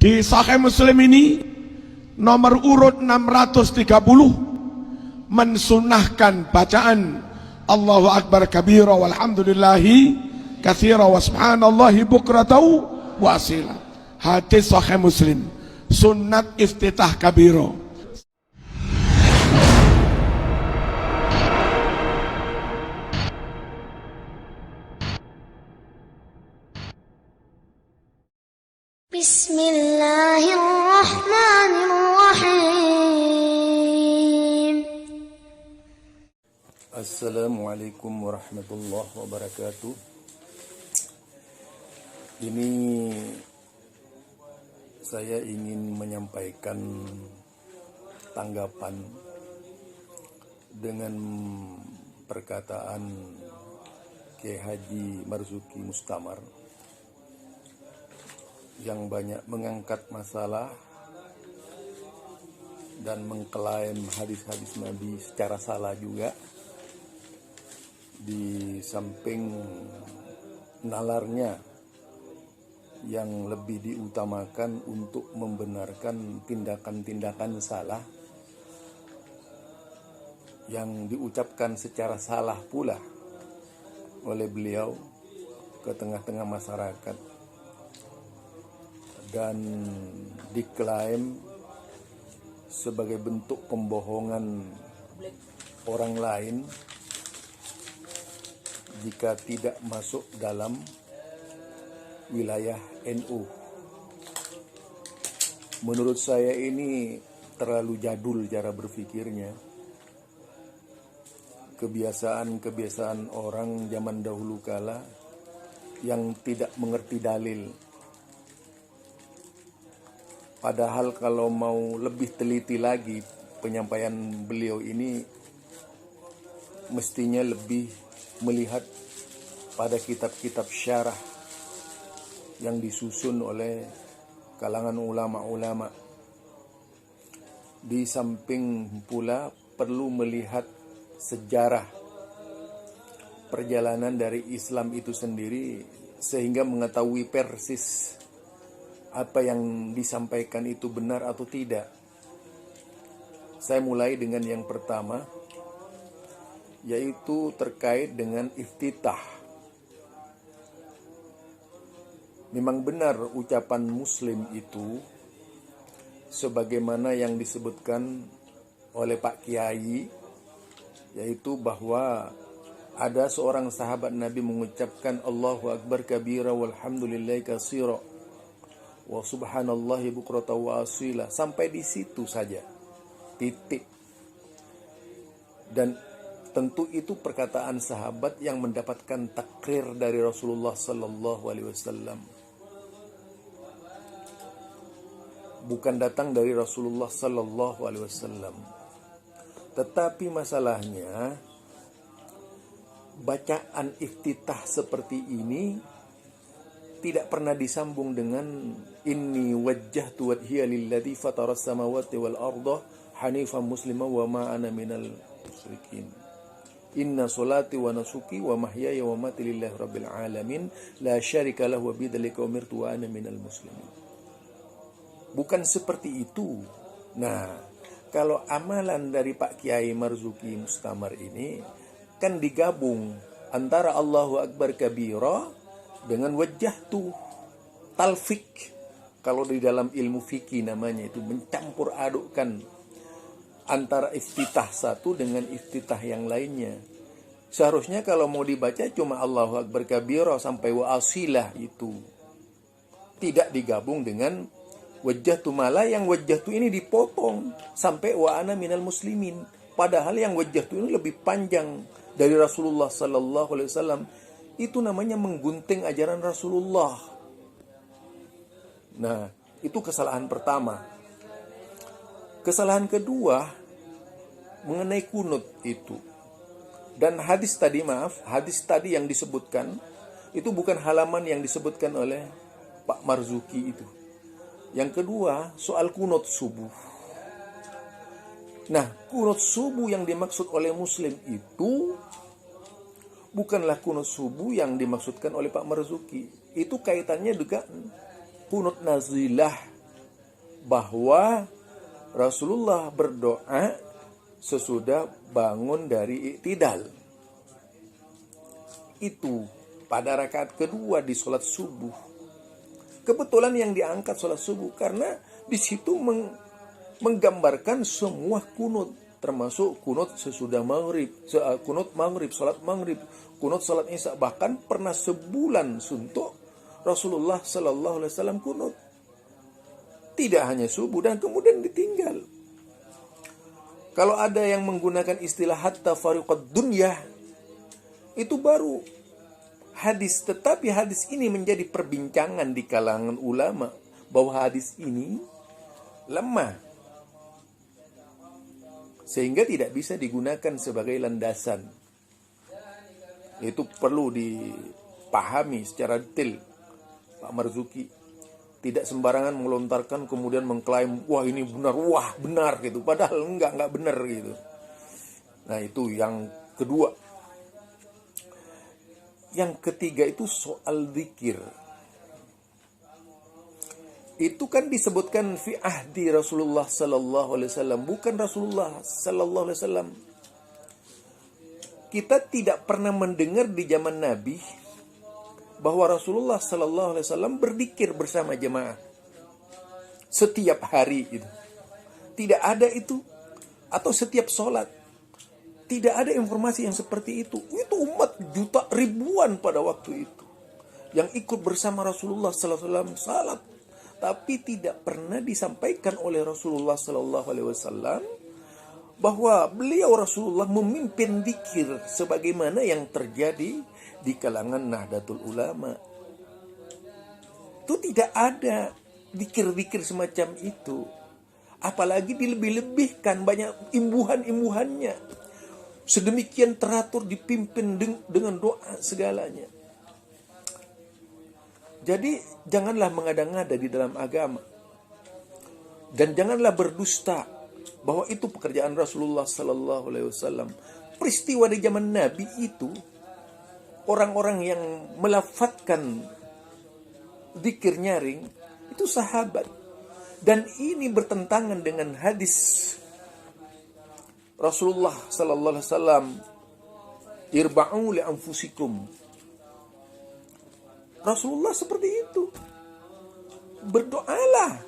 Di Sahih Muslim ini nomor urut 630 mensunahkan bacaan Allahu Akbar kabira walhamdulillahi katsira wa subhanallahi bukratan wa asila. Hadis Sahih Muslim, sunnat iftitah kabira. Bismillahirrahmanirrahim. Assalamualaikum warahmatullahi wabarakatuh. Ini saya ingin menyampaikan tanggapan dengan perkataan Kiai Haji Marzuki Mustamar yang banyak mengangkat masalah dan mengklaim hadis-hadis Nabi secara salah juga, di samping nalarnya yang lebih diutamakan untuk membenarkan tindakan-tindakan salah yang diucapkan secara salah pula oleh beliau ke tengah-tengah masyarakat, dan diklaim sebagai bentuk pembohongan orang lain jika tidak masuk dalam wilayah NU. Menurut saya ini terlalu jadul cara berpikirnya. Kebiasaan-kebiasaan orang zaman dahulu kala yang tidak mengerti dalil. Padahal kalau mau lebih teliti lagi penyampaian beliau ini, mestinya lebih melihat pada kitab-kitab syarah yang disusun oleh kalangan ulama-ulama. Di samping pula perlu melihat sejarah perjalanan dari Islam itu sendiri, sehingga mengetahui persis apa yang disampaikan itu benar atau tidak. Saya mulai dengan yang pertama, yaitu terkait dengan iftitah. Memang benar ucapan Muslim itu sebagaimana yang disebutkan oleh Pak Kiai, yaitu bahwa ada seorang sahabat Nabi mengucapkan Allahu Akbar kabira walhamdulillahi katsira wa subhanallahi bukratan wa asila, sampai di situ saja, titik. Dan tentu itu perkataan sahabat yang mendapatkan takrir dari Rasulullah sallallahu alaihi wasallam, bukan datang dari Rasulullah sallallahu alaihi wasallam. Tetapi masalahnya, bacaan iftitah seperti ini tidak pernah disambung dengan inni wajjahtu wajhiya lilladzi fataras samawati wal arda hanifan musliman wa ma ana minal musyrikin. Inna sholati wa nusuki wa mahyaya wa mamati lillahi rabbil alamin la syarika lahu wa bidzalika umirtu wa ana minal muslimin. Bukan seperti itu. Nah, kalau amalan dari Pak Kiai Marzuki Mustamar ini kan digabung antara Allahu Akbar kabira dengan wajjahtu, talfik. Kalau di dalam ilmu fikih namanya itu mencampur adukkan antara iftitah satu dengan iftitah yang lainnya. Seharusnya kalau mau dibaca cuma Allahu Akbar kabira sampai wa asilah itu, tidak digabung dengan wajjahtu. Malah yang wajjahtu ini dipotong sampai wa ana minal muslimin. Padahal yang wajjahtu ini lebih panjang dari Rasulullah sallallahu alaihi wasallam. Itu namanya menggunting ajaran Rasulullah. Nah, itu kesalahan pertama. Kesalahan kedua mengenai kunut itu. Dan hadis tadi yang disebutkan itu bukan halaman yang disebutkan oleh Pak Marzuki itu. Yang kedua, soal kunut subuh. Nah, kunut subuh yang dimaksud oleh Muslim itu bukanlah kunut subuh yang dimaksudkan oleh Pak Marzuki. Itu kaitannya juga kunut nazilah bahwa Rasulullah berdoa sesudah bangun dari i'tidal. Itu pada rakaat kedua di sholat subuh. Kebetulan yang diangkat sholat subuh karena di situ menggambarkan semua kunut, termasuk kunut sesudah maghrib, kunut maghrib, sholat maghrib, kunut sholat isya, bahkan pernah sebulan suntuk Rasulullah Sallallahu Alaihi Wasallam kunut. Tidak hanya subuh dan kemudian ditinggal. Kalau ada yang menggunakan istilah hatta fariqad dunya, itu baru hadis. Tetapi hadis ini menjadi perbincangan di kalangan ulama bahwa hadis ini lemah, sehingga tidak bisa digunakan sebagai landasan. Itu perlu dipahami secara detail, Pak Marzuki. Tidak sembarangan melontarkan kemudian mengklaim wah ini benar, wah benar gitu, padahal enggak benar gitu. Nah, itu yang kedua. Yang ketiga itu soal zikir. Itu kan disebutkan fi ahdi Rasulullah sallallahu alaihi wasallam, bukan Rasulullah sallallahu alaihi wasallam. Kita tidak pernah mendengar di zaman Nabi bahwa Rasulullah sallallahu alaihi wasallam berzikir bersama jemaah setiap hari itu. Tidak ada itu, atau setiap sholat. Tidak ada informasi yang seperti itu. Itu umat juta ribuan pada waktu itu yang ikut bersama Rasulullah sallallahu alaihi wasallam salat. Tapi tidak pernah disampaikan oleh Rasulullah sallallahu alaihi wasallam bahwa beliau Rasulullah memimpin zikir sebagaimana yang terjadi di kalangan Nahdlatul Ulama. Itu tidak ada zikir-zikir semacam itu. Apalagi dilebih-lebihkan, banyak imbuhan-imbuhannya. Sedemikian teratur, dipimpin dengan doa segalanya. Jadi janganlah mengada-ngada di dalam agama. Dan janganlah berdusta bahwa itu pekerjaan Rasulullah sallallahu alaihi wasallam. Peristiwa di zaman Nabi itu, orang-orang yang melafadzkan zikir nyaring itu sahabat. Dan ini bertentangan dengan hadis Rasulullah sallallahu alaihi wasallam, irba'u li anfusikum. Rasulullah seperti itu. Berdoalah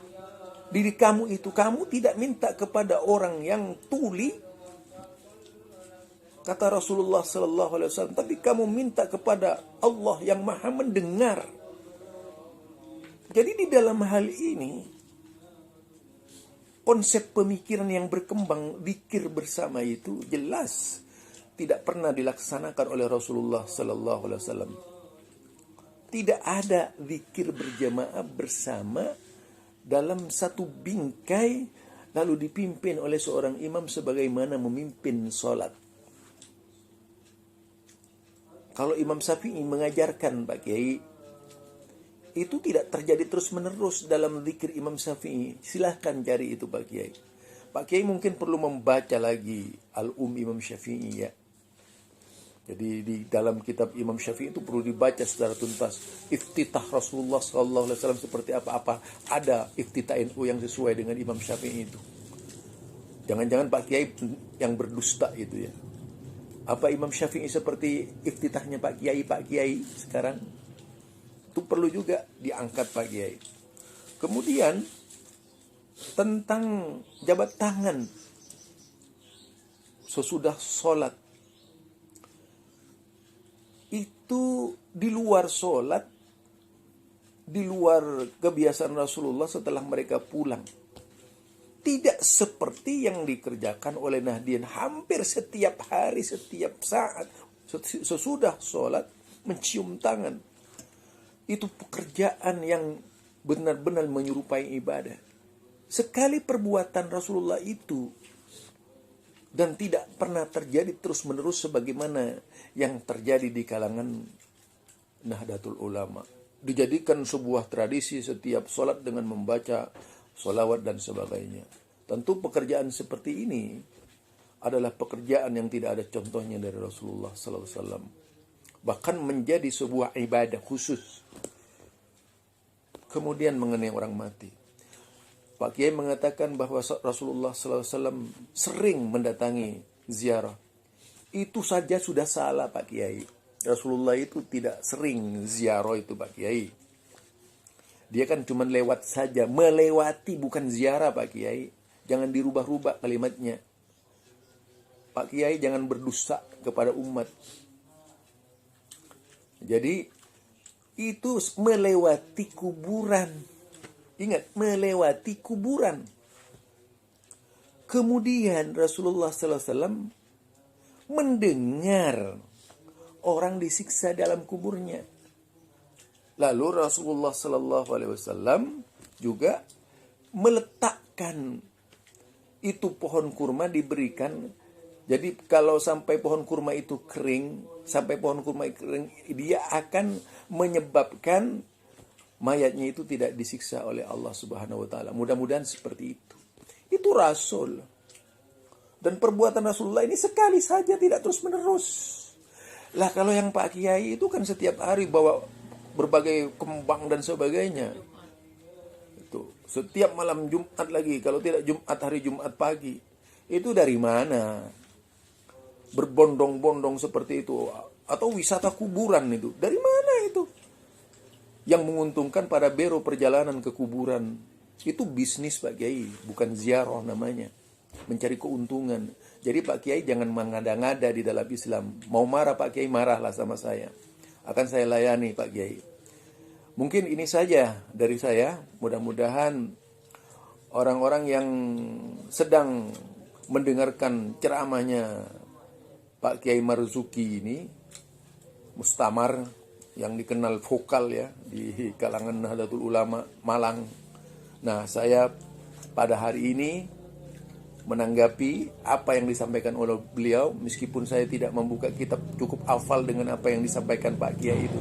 diri kamu itu. Kamu tidak minta kepada orang yang tuli, kata Rasulullah sallallahu alaihi wasallam, tapi kamu minta kepada Allah yang Maha mendengar. Jadi di dalam hal ini konsep pemikiran yang berkembang zikir bersama itu jelas tidak pernah dilaksanakan oleh Rasulullah sallallahu alaihi wasallam. Tidak ada zikir berjamaah bersama dalam satu bingkai lalu dipimpin oleh seorang imam sebagaimana memimpin sholat. Kalau Imam Syafi'i mengajarkan Pak Kiai, itu tidak terjadi terus-menerus dalam zikir Imam Syafi'i. Silahkan cari itu Pak Kiai. Pak Kiai mungkin perlu membaca lagi Al-Imam Syafi'i ya. Jadi di dalam kitab Imam Syafi'i itu perlu dibaca secara tuntas. Iftitah Rasulullah sallallahu alaihi wasallam seperti apa ada iftitah NU yang sesuai dengan Imam Syafi'i itu. Jangan-jangan Pak Kiai yang berdusta itu ya. Apa Imam Syafi'i seperti iftitahnya Pak Kiai sekarang? Itu perlu juga diangkat Pak Kiai. Kemudian tentang jabat tangan sesudah sholat, itu di luar sholat, di luar kebiasaan Rasulullah setelah mereka pulang. Tidak seperti yang dikerjakan oleh Nahdien hampir setiap hari, setiap saat. Sesudah sholat, mencium tangan. Itu pekerjaan yang benar-benar menyerupai ibadah. Sekali perbuatan Rasulullah itu, dan tidak pernah terjadi terus-menerus sebagaimana yang terjadi di kalangan Nahdlatul Ulama. Dijadikan sebuah tradisi setiap sholat dengan membaca sholawat dan sebagainya. Tentu pekerjaan seperti ini adalah pekerjaan yang tidak ada contohnya dari Rasulullah SAW. Bahkan menjadi sebuah ibadah khusus. Kemudian mengenai orang mati. Pak Kiai mengatakan bahwa Rasulullah SAW sering mendatangi ziarah. Itu saja sudah salah Pak Kiai. Rasulullah itu tidak sering ziarah itu Pak Kiai. Dia kan cuma lewat saja, melewati bukan ziarah Pak Kiai. Jangan dirubah-rubah kalimatnya. Pak Kiai jangan berdosa kepada umat. Jadi itu melewati kuburan. Ingat, melewati kuburan. Kemudian Rasulullah SAW mendengar orang disiksa dalam kuburnya. Lalu Rasulullah SAW juga meletakkan itu pohon kurma diberikan. Jadi kalau sampai pohon kurma itu kering, dia akan menyebabkan mayatnya itu tidak disiksa oleh Allah Subhanahu wa taala. Mudah-mudahan seperti itu. Itu Rasul. Dan perbuatan Rasulullah ini sekali saja, tidak terus-menerus. Lah kalau yang Pak Kiai itu kan setiap hari bawa berbagai kembang dan sebagainya. Itu setiap malam Jumat lagi, kalau tidak Jumat hari Jumat pagi. Itu dari mana? Berbondong-bondong seperti itu, atau wisata kuburan itu dari mana itu? Yang menguntungkan pada biro perjalanan ke kuburan itu bisnis Pak Kiai, bukan ziarah namanya, mencari keuntungan. Jadi Pak Kiai jangan mengada-ngada di dalam Islam. Mau marah Pak Kiai, marahlah sama saya, akan saya layani Pak Kiai. Mungkin ini saja dari saya. Mudah-mudahan orang-orang yang sedang mendengarkan ceramahnya Pak Kiai Marzuki ini, Mustamar, yang dikenal vokal ya di kalangan Nahdlatul Ulama Malang. Nah, saya pada hari ini menanggapi apa yang disampaikan oleh beliau, meskipun saya tidak membuka kitab, cukup hafal dengan apa yang disampaikan Pak Kiai itu.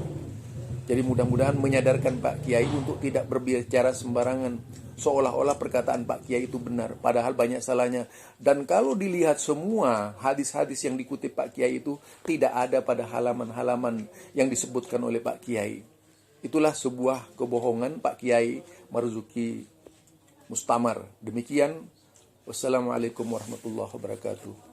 Jadi mudah-mudahan menyadarkan Pak Kiai untuk tidak berbicara sembarangan, seolah-olah perkataan Pak Kiai itu benar, padahal banyak salahnya. Dan kalau dilihat semua hadis-hadis yang dikutip Pak Kiai itu tidak ada pada halaman-halaman yang disebutkan oleh Pak Kiai. Itulah sebuah kebohongan Pak Kiai Marzuki Mustamar. Demikian, wassalamualaikum warahmatullahi wabarakatuh.